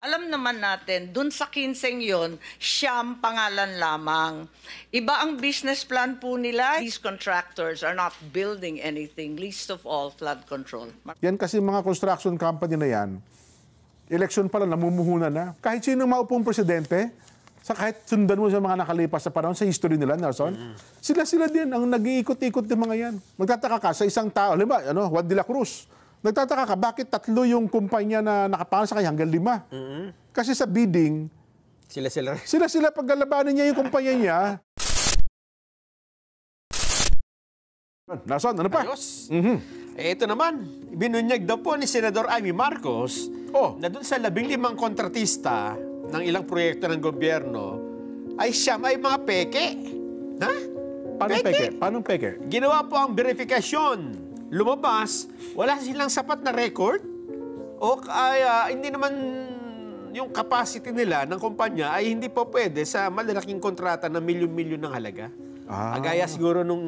Alam naman natin, dun sa 15 yon, siyam pangalan lamang. Iba ang business plan po nila. These contractors are not building anything, least of all flood control. Yan kasi mga construction company na yan, eleksyon pala, namumuhunan na. Kahit sino maupong presidente, kahit sundan mo sa mga nakalipas sa panahon, sa history nila, Nelson, sila din ang nag-iikot-ikot ng mga yan. Magtataka ka sa isang tao, halimbawa, Juan de la Cruz, nagtataka ka, bakit 3 yung kumpanya na nakapangalan sa kanya hanggang 5? Kasi sa bidding, sila paglalabanan niya yung kumpanya niya. Nelson, ano pa? Ayos. Ito naman, binunyag daw po ni Senador Amy Marcos na dun sa 15 kontratista ng ilang proyekto ng gobyerno ay siyam ay mga peke. Ha? Paano peke? Paano peke? Ginawa po ang verifikasyon. Lumabas, wala silang sapat na record o hindi naman yung capacity nila ng kumpanya ay hindi po pwede sa malalaking kontrata na milyon-milyon ng halaga. Gaya siguro nung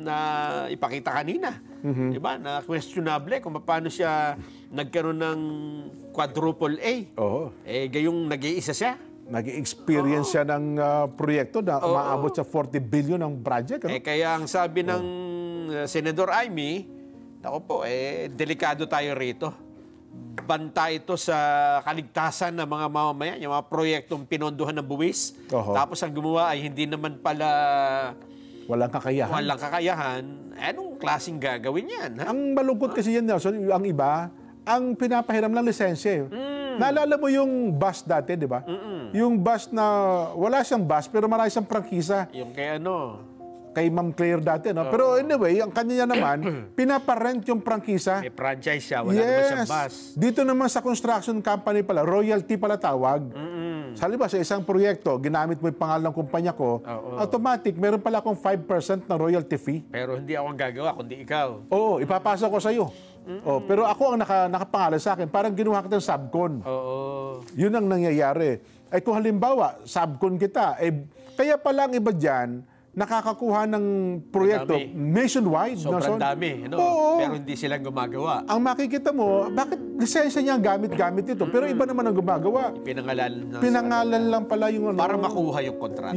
na ipakita kanina. Diba? Na questionable kung paano siya nagkaroon ng quadruple A. Gayong nag-iisa siya. Nag-experience siya ng proyekto na umaabot sa 40 billion ng project. Kaya ang sabi ng Senador Amy, ako po, delikado tayo rito. Banta ito sa kaligtasan ng mga mamamayan, yung mga proyektong pinondohan ng buwis. Tapos ang gumawa ay hindi naman pala walang kakayahan. Anong klaseng gagawin yan? Ha? Ang malungkot kasi yan, Nelson, ang iba, ang pinapahiram ng lisensya. Naalala mo yung bus dati, di ba? Yung bus na wala siyang bus pero marami siyang prangkisa. Yung kay Ma'am Claire dati, no? Pero anyway, ang kanya naman, pinaparent yung prangkisa. May franchise siya, wala naman siyang bus. Dito naman sa construction company pala, royalty pala tawag. Sa isang proyekto, ginamit mo yung pangalan ng kumpanya ko, automatic, meron pala akong 5% na royalty fee. Pero hindi ako ang gagawa, kundi ikaw. Oo, ipapasok ko sa'yo. Pero ako ang nakapangalan sa akin, parang ginawa kita ng subcon. Yun ang nangyayari. Kung halimbawa, subcon kita, kaya pala ang iba dyan, nakakakuha ng proyekto nationwide. Sobrang dami. Pero hindi silang gumagawa. Ang makikita mo, bakit lisensya niya gamit ito? Pero iba naman ang gumagawa. Pinangalan lang pala yung para makuha yung kontrata.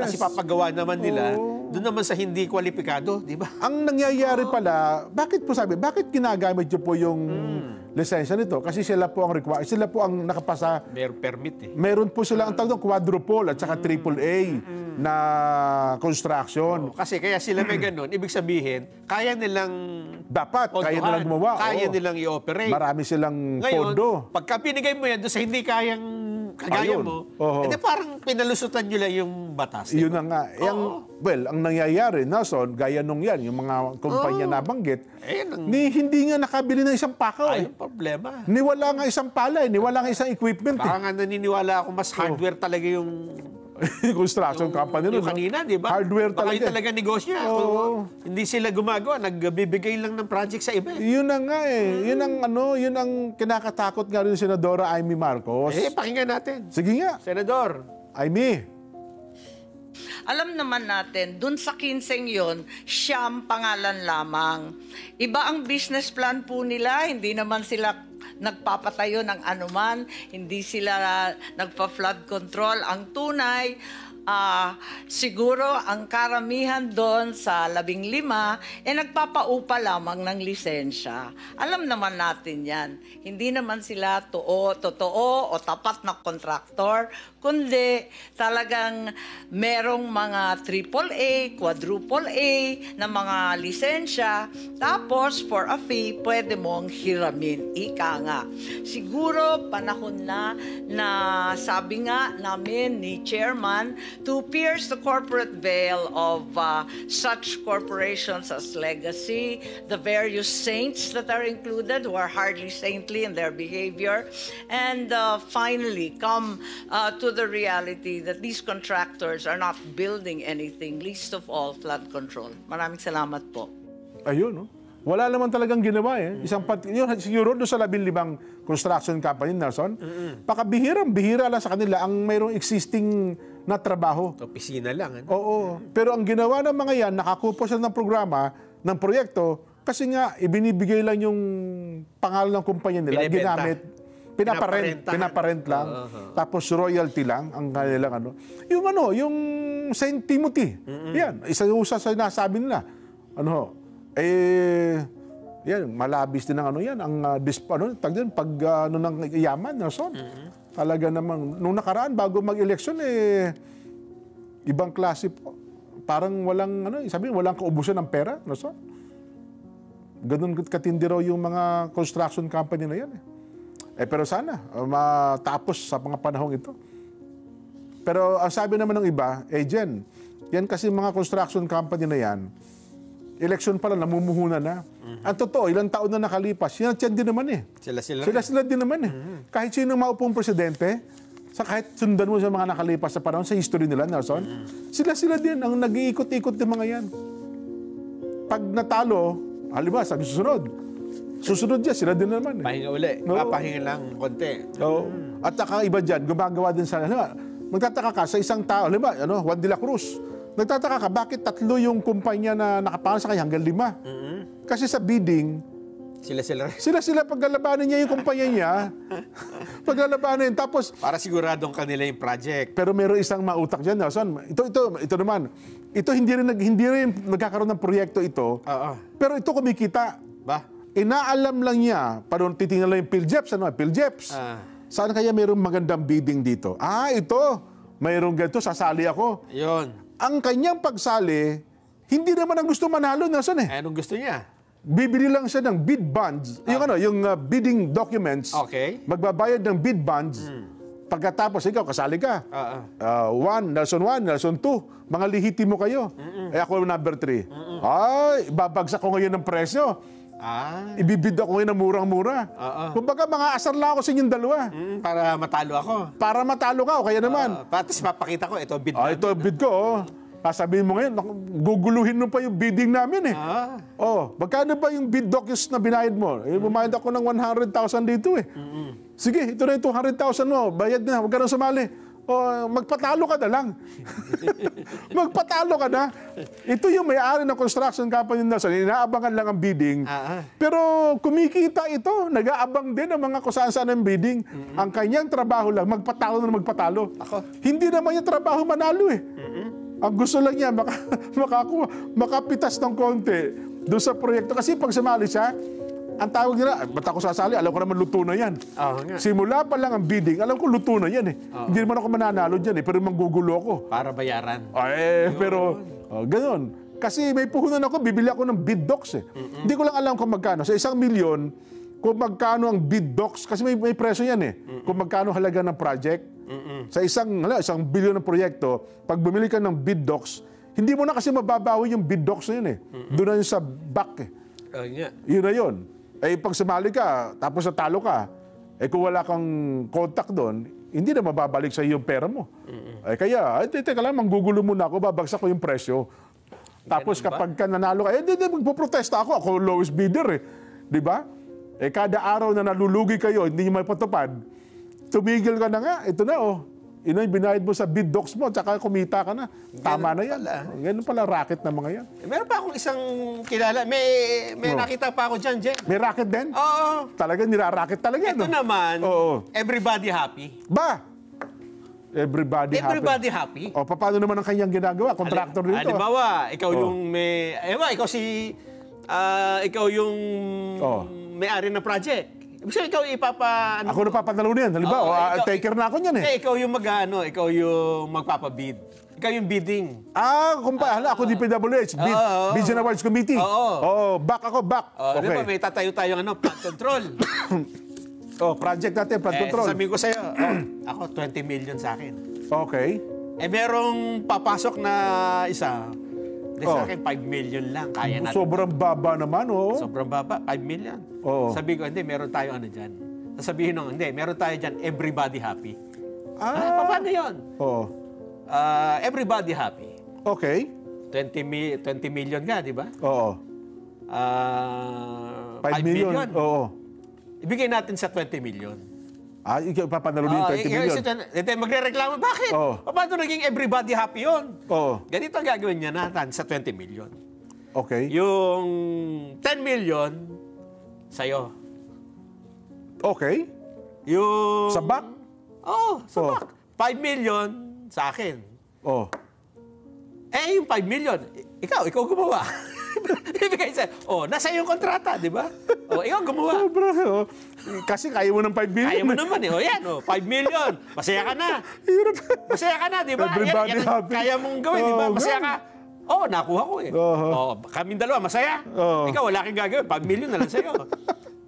Kasi papagawa naman nila, doon naman sa hindi kwalipikado, di ba? Ang nangyayari pala, bakit ginagamit niyo po yung lisensya nito? Kasi sila po ang nakapasa. Meron permit Meron po sila ang tawag doon, quadruple at saka triple A na construction. Kasi kaya sila may ganun, ibig sabihin, kaya nilang kaya nilang gumawa. Kaya nilang i-operate. Marami silang pondo. Pagka pinigay mo yan doon sa hindi kayang kagaya mo, parang pinalusutan nyo lang yung batas. Yun na nga. Ang nangyayari, Nelson, gaya nung yan, yung mga kumpanya nabanggit, hindi nga nakabili ng isang pakaw. Yung problema. Niwala nga isang pala, niwala nga isang equipment. Baka nga naniniwala ako mas hardware talaga yung construction company nun. Yung kanina, di ba? Hardware talaga. Baka talaga negosyo. Hindi sila gumagawa, nagbibigay lang ng project sa iba. Yun na nga Yun ang kinakatakot nga rin si Senadora Amy Marcos. Pakinggan natin. Sige nga. Senador. Amy. Alam naman natin, dun sa 15 yon, siyam pangalan lamang. Iba ang business plan po nila, hindi naman sila nagpapatayo ng anuman, hindi sila nagpa-flood control. Ang tunay, siguro ang karamihan doon sa 15 nagpapaupa lamang ng lisensya. Alam naman natin yan. Hindi naman sila totoo o tapat na kontraktor, kundi talagang merong mga AAA, quadruple A na mga lisensya. Tapos, for a fee, pwede mong hiramin. Ika nga. Siguro, panahon na sabi nga namin ni Chairman, to pierce the corporate veil of such corporations as Legacy, the various saints that are included who are hardly saintly in their behavior, and finally come to the reality that these contractors are not building anything, least of all flood control. Maraming salamat po. Ayun, no? Wala naman talagang ginawa siguro doon sa 15 construction company, Nelson, pakabihirang-bihira lang sa kanila ang mayroong existing na trabaho. Opisina lang. Oo. Pero ang ginawa ng mga yan, nakakupo sila ng programa, ng proyekto, kasi nga, ibinibigay lang yung pangalan ng kumpanya nila, ginamit. Pinaparent lang. Tapos royalty lang ang kanilang ano. Yung St. Timothy. Yan, isa sa nasabi nila. Yan, malabis din ang ng yaman, Talaga namang, nung nakaraan, bago mag-eleksyon, ibang klase po. Parang walang kaubusan ng pera, Ganun katindi raw yung mga construction company na yan, pero sana, matapos sa mga panahong ito. Pero ang sabi naman ng iba, Jen, yan kasi mga construction company na yan, eleksyon pa lang, namumuhunan na. Ang totoo, ilang taon na nakalipas, yan din naman Sila din naman Kahit sino maupong presidente, kahit sundan mo sa mga nakalipas sa panahon, sa history nila, Nelson, sila din ang nag-iikot-ikot ng mga yan. Pag natalo, halimbawa, sabi susunod dyan, sila din naman. Pahinga uli. Papahinga lang konti. At saka iba dyan, gumagawa din sa, magtataka ka sa isang tao, Juan de la Cruz, nagtataka ka, bakit 3 yung kumpanya na nakapangalan sa kanya hanggang 5? Kasi sa bidding, sila paglalabanan niya yung kumpanya niya. Paglalabanan, tapos para siguradong kanila yung project. Pero meron isang mautak diyan, Nelson. Ito naman. Ito hindi rin nagkakaroon ng proyekto ito. Pero ito kumikita. Inaalam lang niya, parang titingnan lang yung PhilJeps. Saan kaya mayroong magandang bidding dito? Ito. Mayroong ganito, sasali ako. Yun. Ang kanyang pagsali, hindi naman ang gusto manalo, Nelson Anong gusto niya? Bibili lang siya ng bid bonds, yung bidding documents. Okay. Magbabayad ng bid bonds. Pagkatapos, ikaw, kasali ka. Nelson 1, Nelson 2. Mga lihiti mo kayo. Ako number 3. Babagsak ko ngayon ng presyo. Ibibid ako ngayon ng murang-mura. Kumbaga, mga asar lang ako sa inyong dalawa. Para matalo ako. Para matalo ka, o kaya naman. Tapos papakita ko, ito bid ito bid ko, sasabihin mo ngayon, guguluhin mo pa yung bidding namin magkano ba yung bid documents na binayad mo? Bumayad ako ng 100,000 dito Sige, ito na yung 200,000 mo, bayad na, huwag ka nang sumali. Magpatalo ka na lang. Magpatalo ka na. Ito yung may-ari ng construction company na inaabangan lang ang bidding. Pero kumikita ito, nag-aabang din ang mga kusaan-saan ng bidding. Ang kanyang trabaho lang, magpatalo na magpatalo. Hindi naman yung trabaho manalo Ang gusto lang niya, makapitas ng konti doon sa proyekto. Kasi pag sumali siya, ang tawag nila, ba't ako sasali? Alam ko naman luto na yan. Simula pa lang ang bidding, alam ko luto na yan Hindi naman ako mananalo dyan pero manggugulo ako. Para bayaran. Pero, ganun. Kasi may puhunan ako, bibili ako ng bid docs Hindi ko lang alam kung magkano. Sa 1 milyon, kung magkano ang bid docs, kasi may presyo yan Kung magkano halaga ng project. Sa 1 bilyon ng proyekto, pag bumili ka ng bid docs, hindi mo na kasi mababawi yung bid docs na yun Doon na yun sa back Yun na yun. Pag sumali ka, tapos natalo ka, kung wala kang contact doon, hindi na mababalik sa iyo yung pera mo. Kaya, teka lang, manggugulo muna ako, babagsak ko yung presyo. Tapos kapag ka nanalo ka, magpoprotesta ako lowest bidder Di ba? Kada araw na nalulugi kayo, hindi nyo mapatupad, tumigil ka na nga, ito na Ino yung binayad mo sa bid docs mo, tsaka kumita ka na. Tama na yan. Ganun pala racket na mga yan. Meron pa akong isang kilala. May nakita pa ako dyan, Jen. May racket din? Oo. Talaga, niraracket talaga. Ito naman, everybody happy. Everybody happy. Paano naman ang kanyang ginagawa? Contractor dito. Halimbawa, ikaw yung ikaw yung may-ari ng project. Ibig sabihin, ikaw Ako napapanalo niyan. Halimbawa, taker na ako niyan ikaw yung ikaw yung magpapabid. Ikaw yung bidding. Ako DPWH, Vision Awards Committee. Back. Okay. Diba, may tatayo tayong plant control. Project natin, plant control. Sabihin ko sa'yo, ako 20 million sa akin. Okay. Merong papasok na isa. Sa akin, 5 million lang. Kaya natin. Sobrang baba naman, Sobrang baba, 5 million. Sabi ko, hindi, meron tayo dyan. Sasabihin nung, hindi, meron tayo dyan, everybody happy. Paano yun? Everybody happy. Okay. 20 million nga, di ba? 5 million. Ibigay natin sa 20 million. Ikaw papanalo din 20 million. Magre-reklamo, bakit? Paano naging everybody happy yun? Ganito ang gagawin niya natin sa 20 million. Okay. Yung 10 million, sa'yo. Okay. Yung... Sa back? Oo, sa Oh. back. 5 million sa akin. Oh. Eh, yung 5 million, ikaw gumawa. Ibigay sa'yo. Nasa yung kontrata, di ba? Ikaw gumawa. Bro, oh. Kasi kaya mo ng 5 billion. Kaya mo naman eh. Yan, 5 million. Masaya ka na. Hirap. Masaya ka na, di ba? Everybody Yan, happy. kaya mong gawin, di ba? Oh, Masaya ka. Nakuha ko eh. Kaming dalawa, masaya. Oo. Ikaw, wala kang gagawin. 5 million na lang sa'yo.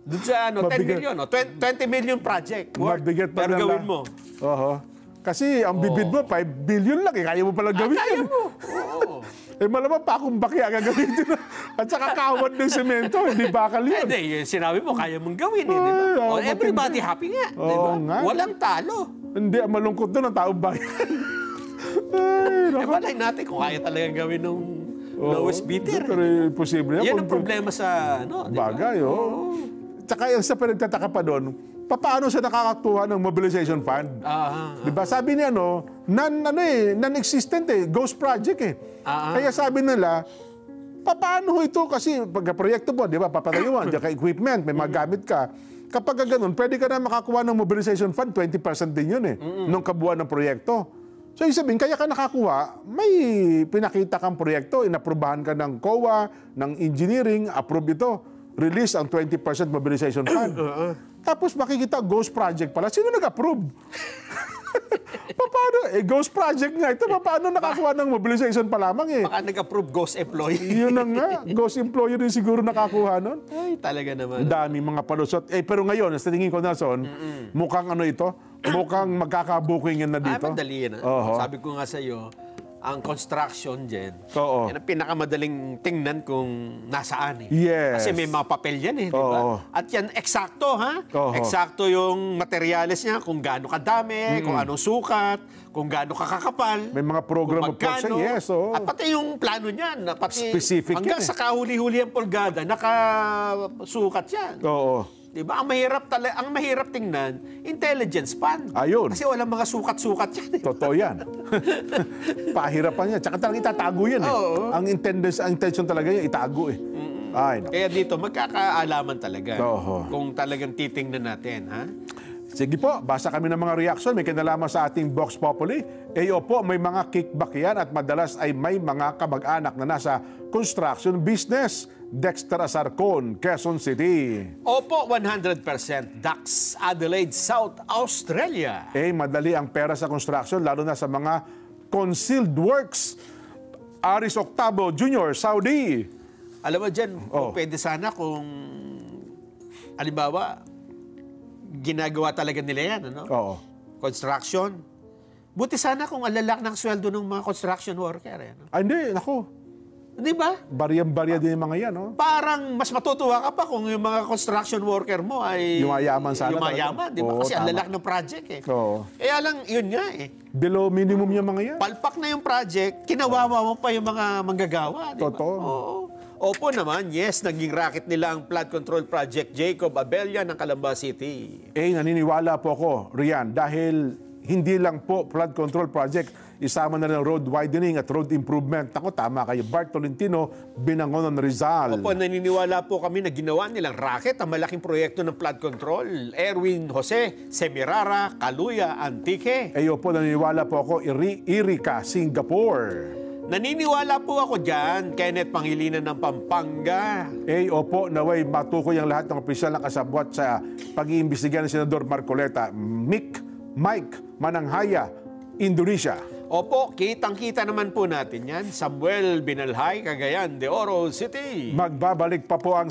Doon sa 10 Mabigat. million. 20 million project. Mabigat pa Pero na gawin lang. mo. Oho. Kasi ang bibid mo, 5 billion lang. Kaya mo palang gawin Kaya yan. mo. Oo. Malamang pa akong bakya gagamitin. At saka kawad ng semento, hindi bakal yun. Hindi, sinabi mo, kaya mong gawin eh, di ba? Ay, Everybody happy nga, di ba? Oo nga. Walang talo. Hindi, ang malungkot doon ang taong bayan. Ay, naku. Malay natin kung kaya talagang gawin ng lowest bidder. Pero imposible yan. Yan ang problema sa, di ba? Bagay, oh. Tsaka yung sa pinagtataka pa doon, paano siya nakakakuha ng mobilization fund? Di ba? Sabi niya, non-existent eh. Ghost project eh. Kaya sabi nila, paano ito? Kasi pag proyekto mo, di ba, papatayo mo, ka equipment, may magamit ka. Kapag ganun, pwede ka na makakuha ng mobilization fund, 20% din yun eh, nung kabuuan ng proyekto. So, ibig sabihin, kaya ka nakakuha, may pinakita kang proyekto, inaprubahan ka ng COA, ng engineering, approve ito, release ang 20% mobilization fund. Tapos makikita, ghost project pala. Sino nag-approve? Paano? Ghost project nga ito. Paano nakakuha ng mobilization pa lamang eh? Baka nag-approve ghost employee. Yun na nga. Ghost employer din siguro nakakuha nun. Ay, talaga naman. Dami mga palusot. Pero ngayon, sa tingin ko na mukhang ano ito? Mukhang magkakabuking yan na dito. Madali yan. Oho. Sabi ko nga sa'yo, ang construction dyan, Oo. yan ang pinakamadaling tingnan kung nasaan eh. Yes. Kasi may mga papel yan eh, di ba? Oo. At yan, eksakto ha? Oo. Eksakto yung materyales niya, kung gaano kadami, kung anong sukat, kung gaano kakakapal. May mga program kung of work siya, magkano. yes, oo. At pati yung plano niyan, pati Specific hanggang yan eh. sa kahuli-huli ang pulgada, nakasukat yan. Oo. Diba? Ang mahirap tingnan, intelligence span. Ayun. Kasi walang mga sukat-sukat yan. Eh. Totoo yan. Pahirapan yan. Tsaka talagang itatago yan eh. Oo. Ang intention talaga yan, itago eh. Ay, no. Kaya dito, magkakaalaman talaga. Oo. Kung talagang titingnan natin, ha? Sige po, basa kami ng mga reaction. May kinalaman sa ating Vox Populi. Opo, may mga kickback yan at madalas ay may mga kamag-anak na nasa construction business. Dexter Asarcon, Quezon City. Opo, 100%. Dax, Adelaide, South Australia. Madali ang pera sa construction, lalo na sa mga concealed works. Aris Octavo Jr., Saudi. Alam mo dyan, kung pwede sana kung, halimbawa, ginagawa talaga nila yan, ano? Oo. Construction. Buti sana kung alalak ng sweldo ng mga construction worker. Ano? Hindi, naku. Di ba? Barya-barya din yung mga yan, no? Parang mas matutuwa ka pa kung yung mga construction worker mo ay Yumayaman sana yumayaman, talaga. di ba? Oo, Kasi ang tama. lalak ng project eh. Oo. Kaya lang, yun nga eh. Below minimum yung mga yan. Palpak na yung project, kinawawa mo pa yung mga manggagawa, di ba? Totoo. Oo. Opo naman, yes, naging racket nila ang flood control project Jacob Abella ng Calamba City. Naniniwala po ako, Rian, dahil hindi lang po flood control project, isama na rin ang road widening at road improvement. Ako, tama kayo. Bart Tolentino, Binangonan, Rizal. Opo, naniniwala po kami na ginawa nilang racket ang malaking proyekto ng flood control. Erwin Jose, Semirara, Kaluya, Antique. Opo, naniniwala po ako, Irika, Singapore. Naniniwala po ako dyan, Kenneth Pangilinan ng Pampanga. Opo, naway matukoy ang lahat ng opisyal na kasabwat sa pag-iimbestiga ng Senador Marcoleta. Mike Mananghaya, Indonesia. Opo, kitang-kita naman po natin yan. Samuel Binalhay, Cagayan de Oro City. Magbabalik pa po ang